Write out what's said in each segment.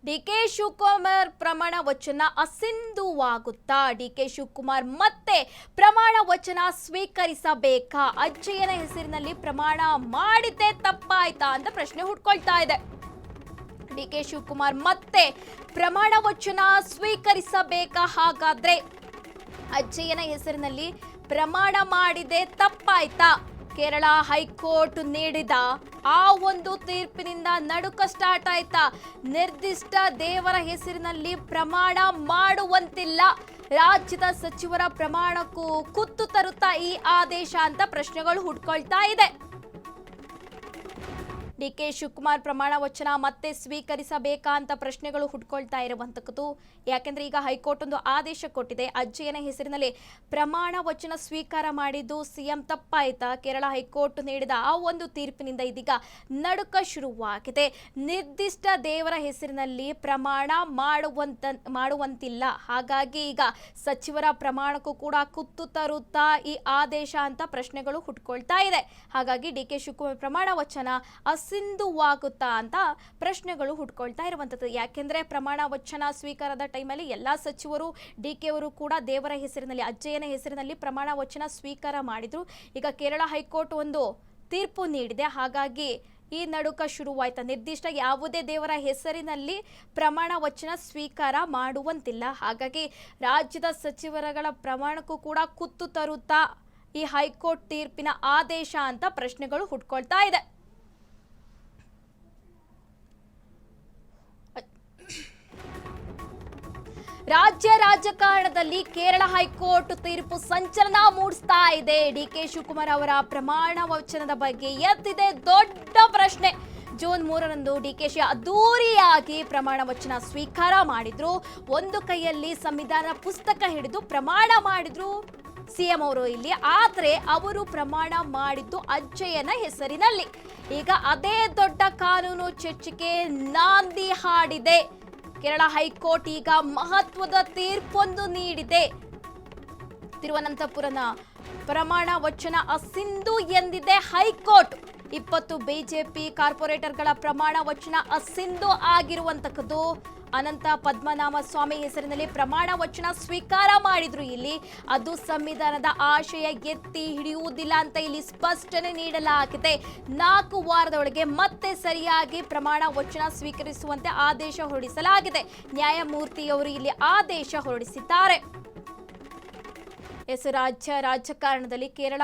DK Shivakumar ಪ್ರಮಾಣ ವಚನ ಅಸಿಂಧುವಾಗುತ್ತಾ? DK Shivakumar ಮತ್ತೆ ಪ್ರಮಾಣ ವಚನ ಸ್ವೀಕರಿಸಬೇಕಾ? ಅಜ್ಜಯ್ಯನ ಹೆಸರಿನಲ್ಲಿ ಪ್ರಮಾಣ ಮಾಡಿದ್ದೇ ತಪ್ಪಾಯ್ತಾ ಅಂತ ಪ್ರಶ್ನೆ ಹುಟ್ಕೊಳ್ತಾ ಇದೆ. ಡಿಕೆ ಶಿವಕುಮಾರ್ ಮತ್ತೆ ಪ್ರಮಾಣ ವಚನ ಸ್ವೀಕರಿಸಬೇಕಾ? ಹಾಗಾದ್ರೆ ಅಜ್ಜಯ್ಯನ ಹೆಸರಿನಲ್ಲಿ ಪ್ರಮಾಣ ಮಾಡಿದೆ ತಪ್ಪಾಯ್ತಾ? ಕೇರಳ ಹೈಕೋರ್ಟ್ ನೀಡಿದ ಆ ಒಂದು ತೀರ್ಪಿನಿಂದ ನಡುಕ ಸ್ಟಾರ್ಟ್ ಆಯ್ತಾ? ನಿರ್ದಿಷ್ಟ ದೇವರ ಹೆಸರಿನಲ್ಲಿ ಪ್ರಮಾಣ ಮಾಡುವಂತಿಲ್ಲ, ರಾಜ್ಯದ ಸಚಿವರ ಪ್ರಮಾಣಕ್ಕೂ ಕುತ್ತು ತರುತ್ತಾ ಈ ಆದೇಶ ಅಂತ ಪ್ರಶ್ನೆಗಳು ಹುಟ್ಕೊಳ್ತಾ ಇದೆ. ಡಿಕೆ ಶಿವಕುಮಾರ್ ಪ್ರಮಾಣ ವಚನ ಮತ್ತೆ ಸ್ವೀಕರಿಸಬೇಕಾ ಅಂತ ಪ್ರಶ್ನೆಗಳು ಹುಟ್ಕೊಳ್ತಾ ಇರುವಂತದ್ದು. ಯಾಕೆಂದ್ರೆ ಈಗ ಹೈಕೋರ್ಟ್ ಒಂದು ಆದೇಶ ಕೊಟ್ಟಿದೆ. ಅಜ್ಜಯ್ಯನ ಹೆಸರಿನಲ್ಲಿ ಪ್ರಮಾಣ ವಚನ ಸ್ವೀಕಾರ ಮಾಡಿದ್ದು ಸಿಎಂ ತಪ್ಪಾಯ್ತಾ? ಕೇರಳ ಹೈಕೋರ್ಟ್ ನೀಡಿದ ಆ ಒಂದು ತೀರ್ಪಿನಿಂದ ಇದೀಗ ನಡುಕ ಶುರುವಾಗಿದೆ. ನಿರ್ದಿಷ್ಟ ದೇವರ ಹೆಸರಿನಲ್ಲಿ ಪ್ರಮಾಣ ಮಾಡುವಂತಿಲ್ಲ, ಹಾಗಾಗಿ ಈಗ ಸಚಿವರ ಪ್ರಮಾಣಕ್ಕೂ ಕೂಡ ಕುತ್ತು ತರುತ್ತಾ ಈ ಆದೇಶ ಅಂತ ಪ್ರಶ್ನೆಗಳು ಹುಟ್ಕೊಳ್ತಾ ಇದೆ. ಹಾಗಾಗಿ ಡಿಕೆ ಶಿವಕುಮಾರ್ ಪ್ರಮಾಣ ವಚನ ಅಸಿಂಧುವಾಗುತ್ತಾ ಅಂತ ಪ್ರಶ್ನೆಗಳು ಹುಟ್ಕೊಳ್ತಾ ಇರುವಂತದ್ದು. ಯಾಕೆಂದ್ರೆ ಪ್ರಮಾಣ ವಚನ ಸ್ವೀಕಾರದ ಟೈಮಲ್ಲಿ ಎಲ್ಲಾ ಸಚಿವರು, ಡಿಕೆ ಅವರು ಕೂಡ ದೇವರ ಹೆಸರಿನಲ್ಲಿ, ಅಜ್ಜಯ್ಯನ ಹೆಸರಿನಲ್ಲಿ ಪ್ರಮಾಣ ವಚನ ಸ್ವೀಕಾರ ಮಾಡಿದ್ರು. ಈಗ ಕೇರಳ ಹೈಕೋರ್ಟ್ ಒಂದು ತೀರ್ಪು ನೀಡಿದೆ. ಹಾಗಾಗಿ ಈ ನಡುಕ ಶುರುವಾಯ್ತಾ? ನಿರ್ದಿಷ್ಟ ಯಾವುದೇ ದೇವರ ಹೆಸರಿನಲ್ಲಿ ಪ್ರಮಾಣ ವಚನ ಸ್ವೀಕಾರ ಮಾಡುವಂತಿಲ್ಲ, ಹಾಗಾಗಿ ರಾಜ್ಯದ ಸಚಿವರುಗಳ ಪ್ರಮಾಣಕ್ಕೂ ಕೂಡ ಕುತ್ತು ತರುತ್ತಾ ಈ ಹೈಕೋರ್ಟ್ ತೀರ್ಪಿನ ಆದೇಶ ಅಂತ ಪ್ರಶ್ನೆಗಳು ಹುಟ್ಕೊಳ್ತಾ ಇದೆ. ರಾಜ್ಯ ರಾಜಕಾರಣದಲ್ಲಿ ಕೇರಳ ಹೈಕೋರ್ಟ್ ತೀರ್ಪು ಸಂಚಲನ ಮೂಡಿಸ್ತಾ ಇದೆ. ಡಿಕೆ ಶಿವಕುಮಾರ್ ಅವರ ಪ್ರಮಾಣ ವಚನದ ಬಗ್ಗೆ ಎದ್ದಿದೆ ದೊಡ್ಡ ಪ್ರಶ್ನೆ. ಜೂನ್ 3ರಂದು ಡಿಕೆಶಿ ಅದ್ದೂರಿಯಾಗಿ ಪ್ರಮಾಣ ವಚನ ಸ್ವೀಕಾರ ಮಾಡಿದ್ರು. ಒಂದು ಕೈಯಲ್ಲಿ ಸಂವಿಧಾನ ಪುಸ್ತಕ ಹಿಡಿದು ಪ್ರಮಾಣ ಮಾಡಿದ್ರು ಸಿಎಂ ಅವರು ಇಲ್ಲಿ. ಆದ್ರೆ ಅವರು ಪ್ರಮಾಣ ಮಾಡಿದ್ದು ಅಜ್ಜಯ್ಯನ ಹೆಸರಿನಲ್ಲಿ. ಈಗ ಅದೇ ದೊಡ್ಡ ಕಾನೂನು ಚರ್ಚೆಗೆ ನಾಂದಿ ಹಾಡಿದೆ. ಕೇರಳ ಹೈಕೋರ್ಟ್ ಈಗ ಮಹತ್ವದ ತೀರ್ಪೊಂದು ನೀಡಿದೆ. ತಿರುವನಂತಪುರದ ಪ್ರಮಾಣ ವಚನ ಅಸಿಂಧು ಎಂದಿದೆ ಹೈಕೋರ್ಟ್. 20 ಬಿಜೆಪಿ ಕಾರ್ಪೊರೇಟರ್ಗಳ ಪ್ರಮಾಣ ವಚನ ಅಸಿಂಧು ಆಗಿರುವಂತದ್ದು. ಅನಂತ ಪದ್ಮನಾಭ ಸ್ವಾಮಿ ಹೆಸರಿನಲ್ಲಿ ಪ್ರಮಾಣ ವಚನ ಸ್ವೀಕಾರ ಮಾಡಿದ್ರು. ಇಲ್ಲಿ ಅದು ಸಂವಿಧಾನದ ಆಶಯ ಎತ್ತಿ ಹಿಡಿಯುವುದಿಲ್ಲ ಅಂತ ಇಲ್ಲಿ ಸ್ಪಷ್ಟನೆ ನೀಡಲಾಗಿದೆ. 4 ವಾರದೊಳಗೆ ಮತ್ತೆ ಸರಿಯಾಗಿ ಪ್ರಮಾಣ ವಚನ ಸ್ವೀಕರಿಸುವಂತೆ ಆದೇಶ ಹೊರಡಿಸಲಾಗಿದೆ. ನ್ಯಾಯಮೂರ್ತಿಯವರು ಇಲ್ಲಿ ಆದೇಶ ಹೊರಡಿಸಿದ್ದಾರೆ. ರಾಜ್ಯ ರಾಜಕಾರಣದಲ್ಲಿ ಕೇರಳ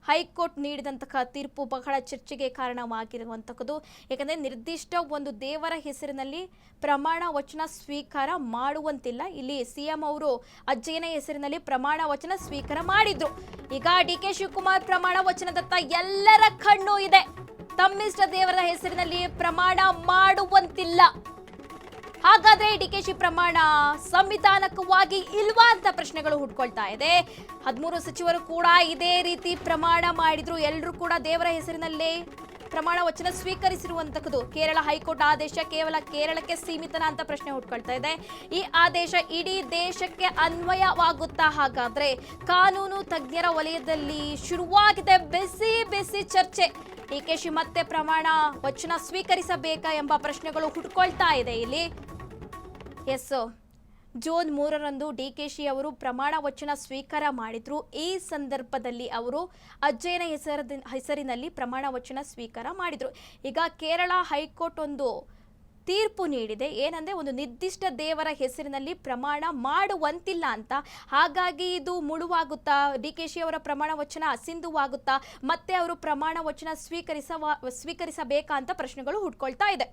ಹೈಕೋರ್ಟ್ ನೀಡಿದಂತಹ ತೀರ್ಪು ಬಹಳ ಚರ್ಚೆಗೆ ಕಾರಣವಾಗಿರುವಂತಹದ್ದು. ಯಾಕಂದ್ರೆ ನಿರ್ದಿಷ್ಟ ಒಂದು ದೇವರ ಹೆಸರಿನಲ್ಲಿ ಪ್ರಮಾಣ ವಚನ ಸ್ವೀಕಾರ ಮಾಡುವಂತಿಲ್ಲ. ಇಲ್ಲಿ ಸಿಎಂ ಅವರು ಅಜ್ಜಯ್ಯನ ಹೆಸರಿನಲ್ಲಿ ಪ್ರಮಾಣ ವಚನ ಸ್ವೀಕಾರ ಮಾಡಿದ್ರು. ಈಗ ಡಿಕೆ ಶಿವಕುಮಾರ್ ಪ್ರಮಾಣ ವಚನದತ್ತ ಎಲ್ಲರ ಕಣ್ಣು ಇದೆ. ತಮ್ಮಿಷ್ಟ ದೇವರ ಹೆಸರಿನಲ್ಲಿ ಪ್ರಮಾಣ ಮಾಡುವಂತಿಲ್ಲ, ಹಾಗಾದ್ರೆ ಡಿಕೆಶಿ ಪ್ರಮಾಣ ಸಂವಿಧಾನಕವಾಗಿ ಇಲ್ವಾ ಅಂತ ಪ್ರಶ್ನೆಗಳು ಹುಟ್ಕೊಳ್ತಾ ಇದೆ. 13 ಸಚಿವರು ಕೂಡ ಇದೇ ರೀತಿ ಪ್ರಮಾಣ ಮಾಡಿದ್ರು. ಎಲ್ಲರೂ ಕೂಡ ದೇವರ ಹೆಸರಿನಲ್ಲೇ ಪ್ರಮಾಣ ವಚನ ಸ್ವೀಕರಿಸಿರುವಂತದ್ದು. ಕೇರಳ ಹೈಕೋರ್ಟ್ ಆದೇಶ ಕೇವಲ ಕೇರಳಕ್ಕೆ ಸೀಮಿತನ ಅಂತ ಪ್ರಶ್ನೆ ಹುಟ್ಕೊಳ್ತಾ ಇದೆ. ಈ ಆದೇಶ ಇಡೀ ದೇಶಕ್ಕೆ ಅನ್ವಯವಾಗುತ್ತಾ? ಹಾಗಾದ್ರೆ ಕಾನೂನು ತಜ್ಞರ ವಲಯದಲ್ಲಿ ಶುರುವಾಗಿದೆ ಬಿಸಿ ಬಿಸಿ ಚರ್ಚೆ. ಡಿಕೆಶಿ ಮತ್ತೆ ಪ್ರಮಾಣ ವಚನ ಸ್ವೀಕರಿಸಬೇಕಾ ಎಂಬ ಪ್ರಶ್ನೆಗಳು ಹುಟ್ಕೊಳ್ತಾ ಇದೆ ಇಲ್ಲಿ. ಜೂನ್ 3ರಂದು ಡಿಕೆಶಿ ಅವರು ಪ್ರಮಾಣ ವಚನ ಸ್ವೀಕಾರ ಮಾಡಿದ್ರು. ಈ ಸಂದರ್ಭದಲ್ಲಿ ಅವರು ಅಜ್ಜಯ್ಯನ ಹೆಸರಿನಲ್ಲಿ ಪ್ರಮಾಣ ವಚನ ಸ್ವೀಕಾರ ಮಾಡಿದ್ರು. ಈಗ ಕೇರಳ ಹೈಕೋರ್ಟ್ ಒಂದು ತೀರ್ಪು ನೀಡಿದೆ. ಏನಂದ್ರೆ ಒಂದು ನಿರ್ದಿಷ್ಟ ದೇವರ ಹೆಸರಿನಲ್ಲಿ ಪ್ರಮಾಣ ಮಾಡುವಂತಿಲ್ಲ ಅಂತ. ಹಾಗಾಗಿ ಇದು ಮುಳುವಾಗುತ್ತಾ? ಡಿಕೆಶಿ ಅವರ ಪ್ರಮಾಣ ವಚನ ಅಸಿಂಧುವಾಗುತ್ತಾ? ಮತ್ತೆ ಅವರು ಪ್ರಮಾಣ ವಚನ ಸ್ವೀಕರಿಸಬೇಕಾ ಅಂತ ಪ್ರಶ್ನೆಗಳು ಹುಟ್ಕೊಳ್ತಾ ಇದೆ.